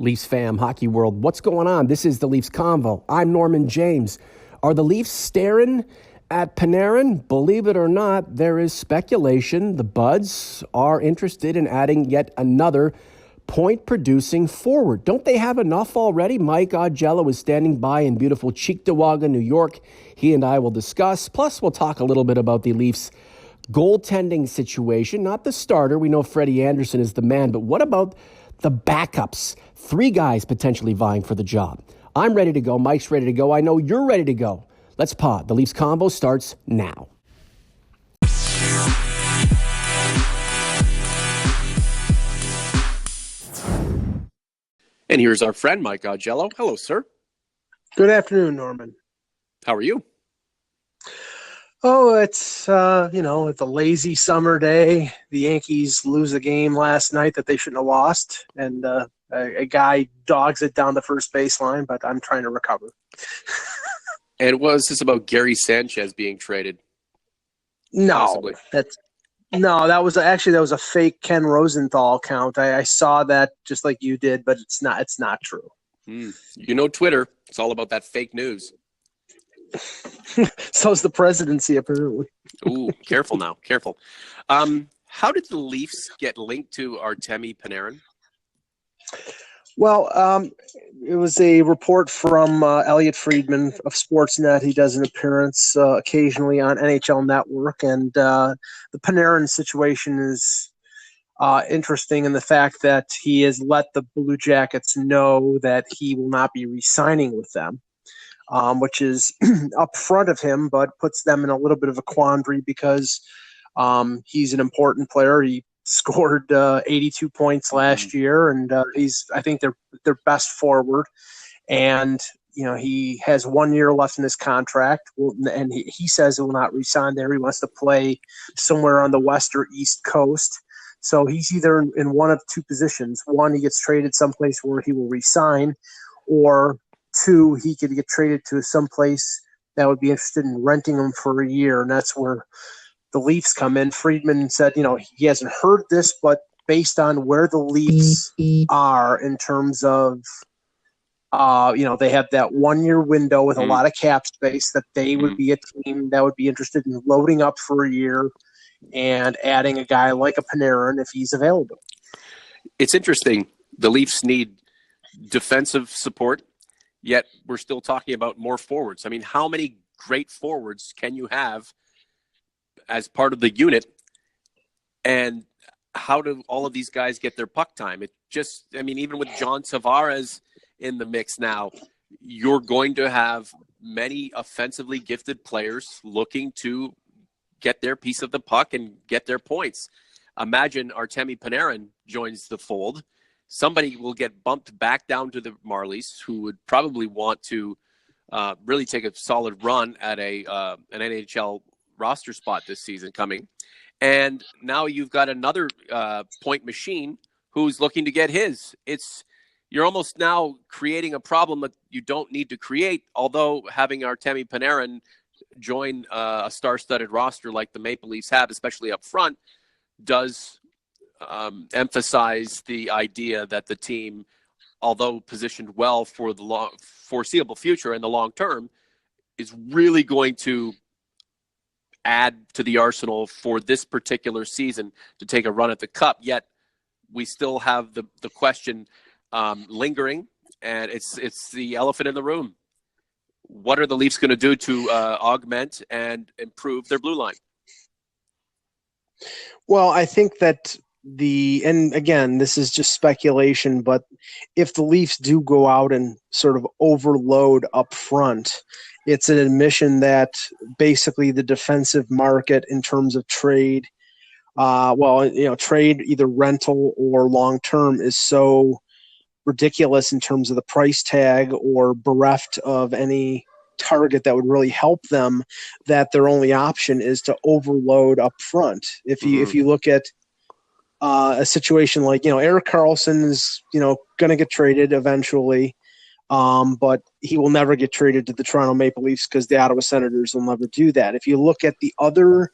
Leafs fam, hockey world, what's going on? This is the Leafs Convo. I'm Norman James. Are the Leafs staring at Panarin? Believe it or not, there is speculation the Buds are interested in adding yet another point-producing forward. Don't they have enough already? Mike Augello is standing by in beautiful Cheektowaga, New York. He and I will discuss. Plus, we'll talk a little bit about the Leafs goaltending situation. Not the starter. We know Freddie Anderson is the man, but what about the backups? 3 guys potentially vying for the job. I'm ready to go. Mike's ready to go. I know you're ready to go. Let's pod. The Leafs Convo starts now. And here's our friend, Mike Augello. Hello, sir. Good afternoon, Norman. How are you? Oh, it's a lazy summer day. The Yankees lose a game last night that they shouldn't have lost, and a guy dogs it down the first baseline, but I'm trying to recover. And was this about Gary Sanchez being traded? No, Possibly. that was a fake Ken Rosenthal account. I saw that just like you did, but it's not true. You know Twitter. It's all about that fake news. So's the presidency, apparently. Ooh, careful now. Careful. How did the Leafs get linked to Artemi Panarin? Well, it was a report from Elliot Friedman of Sportsnet. He does an appearance occasionally on NHL Network, and the Panarin situation is interesting in the fact that he has let the Blue Jackets know that he will not be re-signing with them. Which is up front of him, but puts them in a little bit of a quandary because he's an important player. He scored 82 points last year, and he's, I think, their best forward. And he has 1 year left in his contract, and he says he will not resign there. He wants to play somewhere on the west or east coast. So he's either in one of two positions. One, he gets traded someplace where he will resign, or 2, he could get traded to some place that would be interested in renting him for a year, and that's where the Leafs come in. Friedman said, he hasn't heard this, but based on where the Leafs are in terms of, they have that 1 year window with a lot of cap space, that they would be a team that would be interested in loading up for a year and adding a guy like a Panarin if he's available. It's interesting. The Leafs need defensive support. Yet we're still talking about more forwards. I mean, how many great forwards can you have as part of the unit? And how do all of these guys get their puck time? Even with John Tavares in the mix now, you're going to have many offensively gifted players looking to get their piece of the puck and get their points. Imagine Artemi Panarin joins the fold. Somebody will get bumped back down to the Marlies, who would probably want to really take a solid run at an NHL roster spot this season coming. And now you've got another point machine who's looking to get his. You're almost now creating a problem that you don't need to create, although having Artemi Panarin join a star-studded roster like the Maple Leafs have, especially up front, does emphasize the idea that the team, although positioned well for the foreseeable future and the long term, is really going to add to the arsenal for this particular season to take a run at the Cup. Yet we still have the question lingering, and it's the elephant in the room. What are the Leafs going to do to augment and improve their blue line? Well, I think that and again, this is just speculation, but if the Leafs do go out and sort of overload up front, it's an admission that basically the defensive market in terms of trade, trade either rental or long-term is so ridiculous in terms of the price tag or bereft of any target that would really help them, that their only option is to overload up front. If you look at a situation like, Erik Karlsson is, going to get traded eventually, but he will never get traded to the Toronto Maple Leafs because the Ottawa Senators will never do that. If you look at the other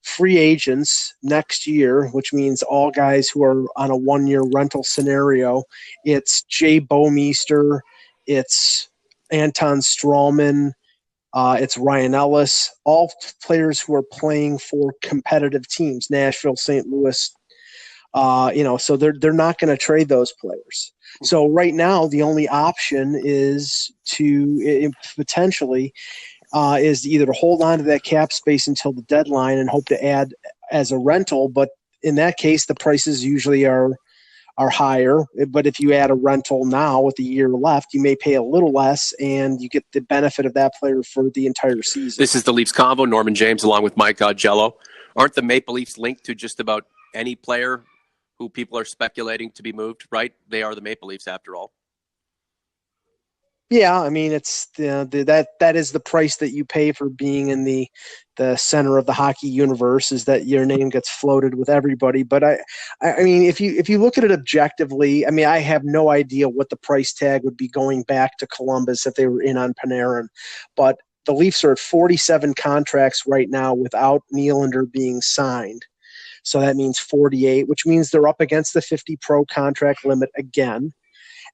free agents next year, which means all guys who are on a 1-year rental scenario. It's Jay Bouwmeester, it's Anton Strawman, it's Ryan Ellis, all players who are playing for competitive teams, Nashville, St. Louis. So they're not going to trade those players. So right now, the only option is to potentially is either to hold on to that cap space until the deadline and hope to add as a rental. But in that case, the prices usually are higher. But if you add a rental now with a year left, you may pay a little less and you get the benefit of that player for the entire season. This is the Leafs Convo. Norman James along with Mike Jello. Aren't the Maple Leafs linked to just about any player who people are speculating to be moved, right? They are the Maple Leafs after all. Yeah, I mean, it's that is the price that you pay for being in the center of the hockey universe, is that your name gets floated with everybody. But I mean, if you look at it objectively, I mean, I have no idea what the price tag would be going back to Columbus if they were in on Panarin. But the Leafs are at 47 contracts right now without Nylander being signed. So that means 48, which means they're up against the 50 pro contract limit again.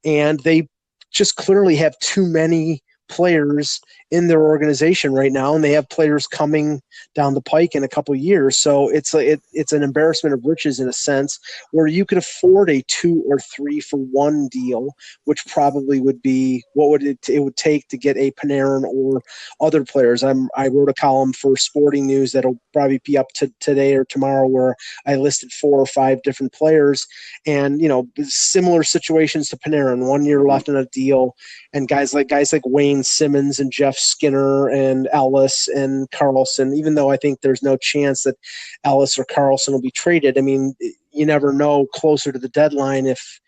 And they just clearly have too many players in their organization right now, and they have players coming down the pike in a couple of years. So it's an embarrassment of riches in a sense, where you could afford a 2 or 3 for 1 deal, which probably would be what it would take to get a Panarin or other players. I wrote a column for Sporting News that'll probably be up to today or tomorrow, where I listed 4 or 5 different players, and similar situations to Panarin, 1 year left in a deal, and guys like Wayne Simmons and Jeff Skinner and Ellis and Carlson. Even though I think there's no chance that Ellis or Carlson will be traded, I mean, you never know closer to the deadline if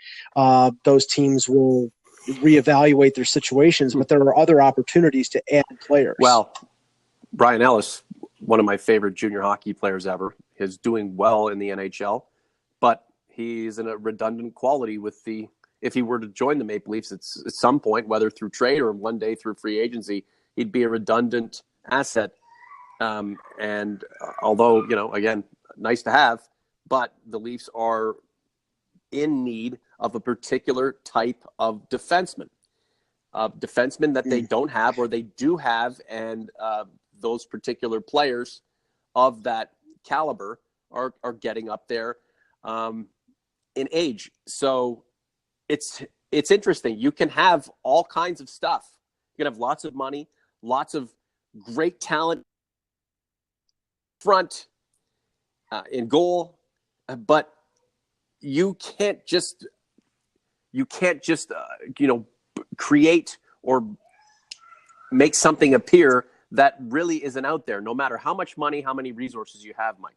those teams will reevaluate their situations. But there are other opportunities to add players. Well, Brian Ellis, one of my favorite junior hockey players ever, is doing well in the NHL, but he's in a redundant quality with the. If he were to join the Maple Leafs at some point, whether through trade or one day through free agency, he'd be a redundant asset. And although, again, nice to have, but the Leafs are in need of a particular type of defenseman that they don't have or they do have. And those particular players of that caliber are getting up there in age. So it's interesting. You can have all kinds of stuff. You can have lots of money, lots of great talent front, in goal, but you can't just create or make something appear that really isn't out there, no matter how much money, how many resources you have, Mike.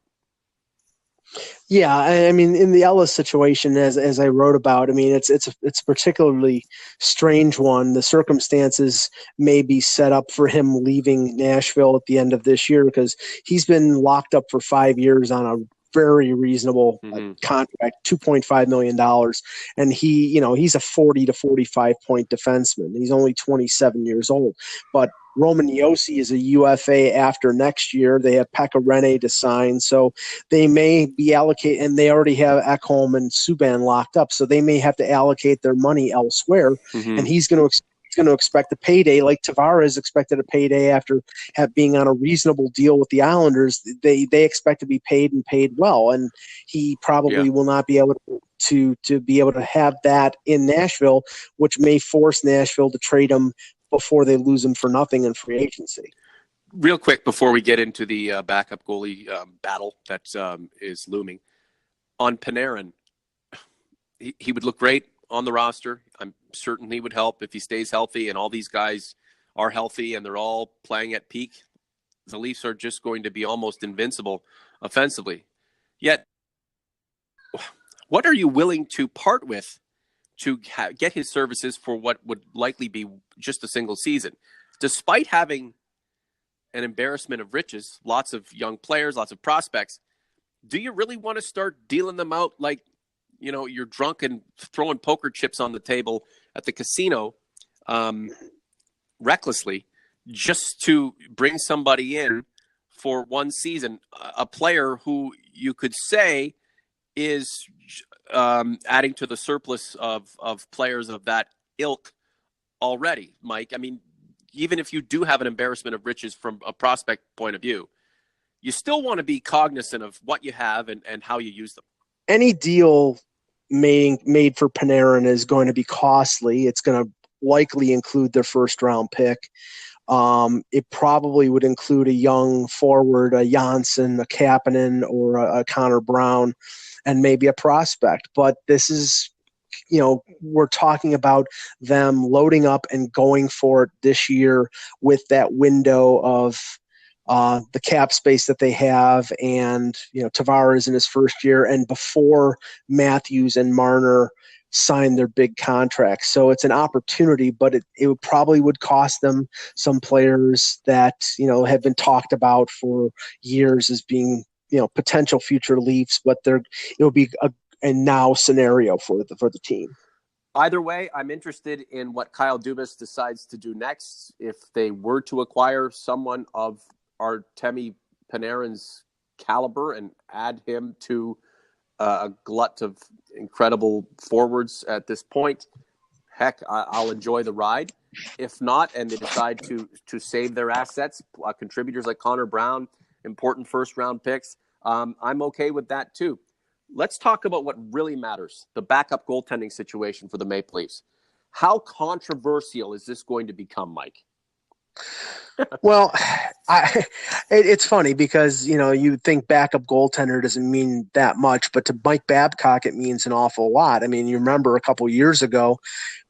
Yeah, I mean, in the Ellis situation, as I wrote about, I mean, it's a particularly strange one. The circumstances may be set up for him leaving Nashville at the end of this year, because he's been locked up for 5 years on a very reasonable contract, $2.5 million. And he's a 40 to 45 point defenseman. He's only 27 years old, but Roman Josi is a UFA after next year. They have Pekka Rinne to sign, so they may be allocated, and they already have Ekholm and Subban locked up, so they may have to allocate their money elsewhere. And he's going to expect a payday, like Tavares expected a payday after being on a reasonable deal with the Islanders. They expect to be paid and paid well, and he probably will not be able to be able to have that in Nashville, which may force Nashville to trade him before they lose him for nothing in free agency. Real quick, before we get into the backup goalie battle that is looming, on Panarin, he would look great on the roster. I'm certain he would help if he stays healthy and all these guys are healthy and they're all playing at peak. The Leafs are just going to be almost invincible offensively. Yet, what are you willing to part with to get his services for what would likely be just a single season? Despite having an embarrassment of riches, lots of young players, lots of prospects, do you really want to start dealing them out like, you're drunk and throwing poker chips on the table at the casino recklessly, just to bring somebody in for one season, a player who you could say is adding to the surplus of players of that ilk already, Mike. I mean, even if you do have an embarrassment of riches from a prospect point of view, you still want to be cognizant of what you have and how you use them. Any deal made for Panarin is going to be costly. It's going to likely include their first round pick. It probably would include a young forward, a Janssen, a Kapanen, or a Connor Brown, and maybe a prospect. But this is, we're talking about them loading up and going for it this year with that window of the cap space that they have, and Tavares in his first year, and before Matthews and Marner sign their big contracts. So it's an opportunity, but it probably would cost them some players that have been talked about for years as being potential future Leafs, but it'll be a now scenario for the team. Either way, I'm interested in what Kyle Dubas decides to do next. If they were to acquire someone of Artemi Panarin's caliber and add him to a glut of incredible forwards at this point, heck, I'll enjoy the ride. If not, and they decide to save their assets, contributors like Connor Brown, important first-round picks, I'm okay with that too. Let's talk about what really matters, the backup goaltending situation for the Maple Leafs. How controversial is this going to become, Mike? Well, it's funny because, you think backup goaltender doesn't mean that much, but to Mike Babcock, it means an awful lot. I mean, you remember a couple years ago,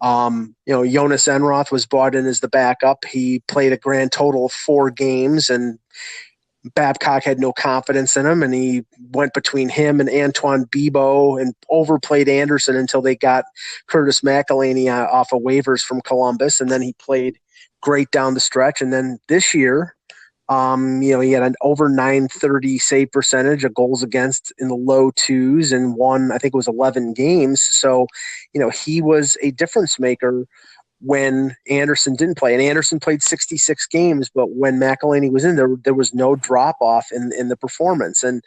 Jonas Enroth was brought in as the backup. He played a grand total of 4 games, and Babcock had no confidence in him, and he went between him and Antoine Bibeau and overplayed Anderson until they got Curtis McElhinney off of waivers from Columbus, and then he played great down the stretch. And then this year, he had an over .930 save percentage, a goals against in the low 2s, and won, I think it was 11 games. So, he was a difference maker when Anderson didn't play. And Anderson played 66 games, but when McElhinney was in there was no drop-off in the performance. And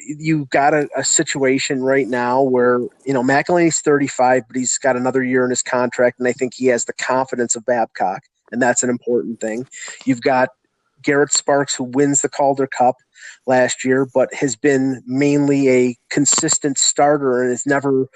you've got a situation right now where, McElhinney's 35, but he's got another year in his contract, and I think he has the confidence of Babcock, and that's an important thing. You've got Garret Sparks, who wins the Calder Cup last year, but has been mainly a consistent starter and has never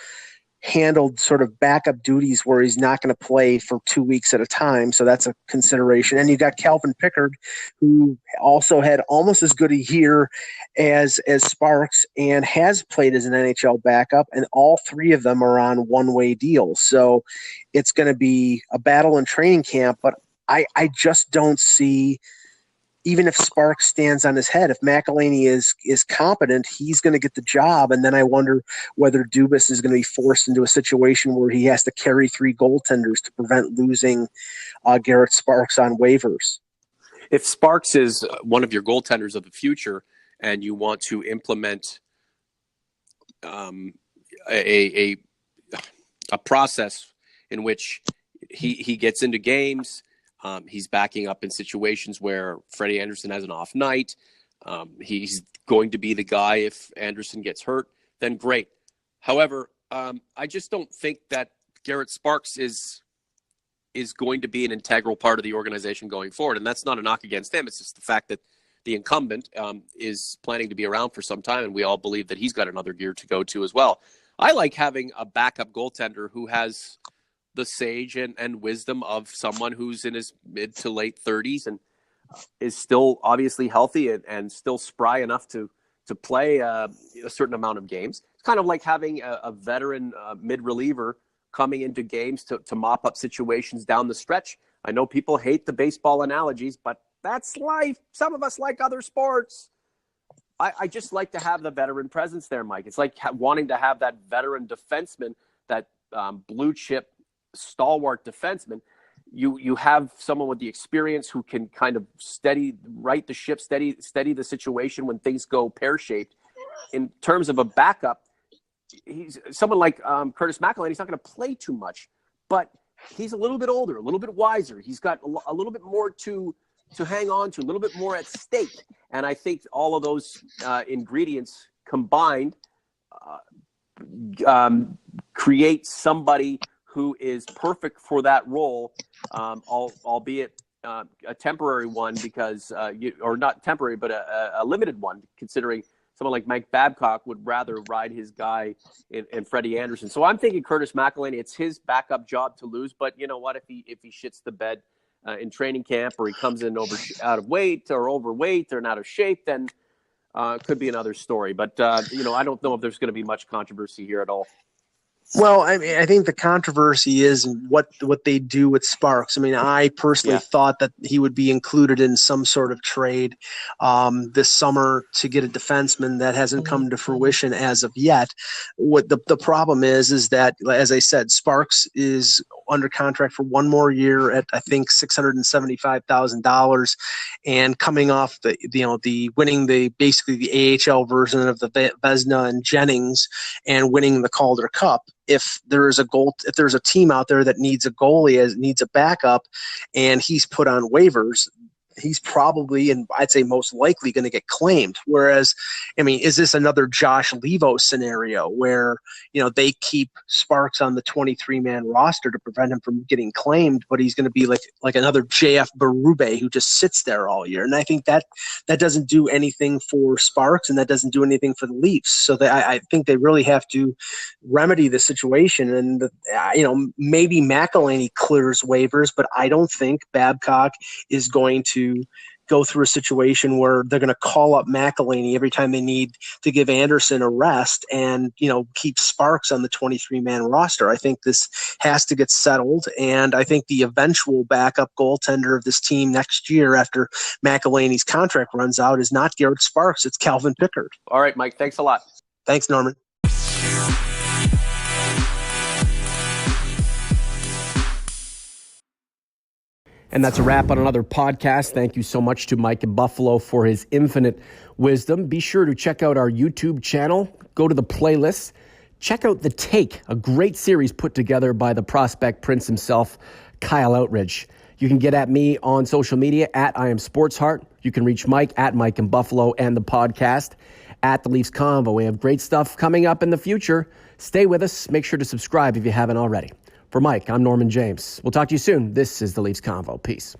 handled sort of backup duties where he's not going to play for 2 weeks at a time. So that's a consideration. And you got Calvin Pickard, who also had almost as good a year as Sparks and has played as an NHL backup. And all 3 of them are on one-way deals. So it's going to be a battle in training camp, but I just don't see, even if Sparks stands on his head, if McElhinney is competent, he's going to get the job. And then I wonder whether Dubas is going to be forced into a situation where he has to carry 3 goaltenders to prevent losing Garret Sparks on waivers. If Sparks is one of your goaltenders of the future and you want to implement a process in which he gets into games, he's backing up in situations where Freddie Anderson has an off night. He's going to be the guy if Anderson gets hurt, then great. However, I just don't think that Garret Sparks is going to be an integral part of the organization going forward. And that's not a knock against him. It's just the fact that the incumbent is planning to be around for some time, and we all believe that he's got another gear to go to as well. I like having a backup goaltender who has the sage and wisdom of someone who's in his mid to late 30s and is still obviously healthy and still spry enough to play a certain amount of games. It's kind of like having a veteran mid-reliever coming into games to mop up situations down the stretch. I know people hate the baseball analogies, but that's life. Some of us like other sports. I just like to have the veteran presence there, Mike. It's like wanting to have that veteran defenseman, that blue chip stalwart defenseman. You have someone with the experience who can kind of right the ship, steady the situation when things go pear-shaped. In terms of a backup, he's someone like Curtis McElhinney. He's not going to play too much, but he's a little bit older, a little bit wiser. He's got a little bit more to to hang on to, a little bit more at stake. And I think all of those ingredients combined create somebody who is perfect for that role, albeit a temporary one because, or not temporary, but a limited one, considering someone like Mike Babcock would rather ride his guy in Freddie Anderson. So I'm thinking Curtis McElhinney, it's his backup job to lose. But you know what? If he shits the bed in training camp, or he comes in out of weight or overweight or not out of shape, then could be another story. But, I don't know if there's going to be much controversy here at all. Well, I mean, I think the controversy is what they do with Sparks. I mean, I personally thought that he would be included in some sort of trade this summer to get a defenseman. That hasn't come to fruition as of yet. What the problem is that, as I said, Sparks is under contract for one more year at, I think, $675,000, and coming off the winning basically the AHL version of the Vezina and Jennings and winning the Calder Cup. If there's a team out there that needs a goalie, needs a backup, and he's put on waivers, he's probably, and I'd say most likely, going to get claimed. Whereas, I mean, is this another Josh Levo scenario where, they keep Sparks on the 23-man roster to prevent him from getting claimed, but he's going to be like another JF Berube who just sits there all year? And I think that doesn't do anything for Sparks, and that doesn't do anything for the Leafs. So I think they really have to remedy the situation. And, maybe McElhinney clears waivers, but I don't think Babcock is going to go through a situation where they're going to call up McElhinney every time they need to give Anderson a rest and, keep Sparks on the 23-man roster. I think this has to get settled, and I think the eventual backup goaltender of this team next year after McElhinney's contract runs out is not Garret Sparks, it's Calvin Pickard. All right, Mike, thanks a lot. Thanks, Norman. And that's a wrap on another podcast. Thank you so much to Mike in Buffalo for his infinite wisdom. Be sure to check out our YouTube channel. Go to the playlist. Check out The Take, a great series put together by the prospect prince himself, Kyle Outridge. You can get at me on social media at I Am Sportsheart. You can reach Mike at Mike in Buffalo and the podcast at the Leafs Convo. We have great stuff coming up in the future. Stay with us. Make sure to subscribe if you haven't already. For Mike, I'm Norman James. We'll talk to you soon. This is the Leafs Convo. Peace.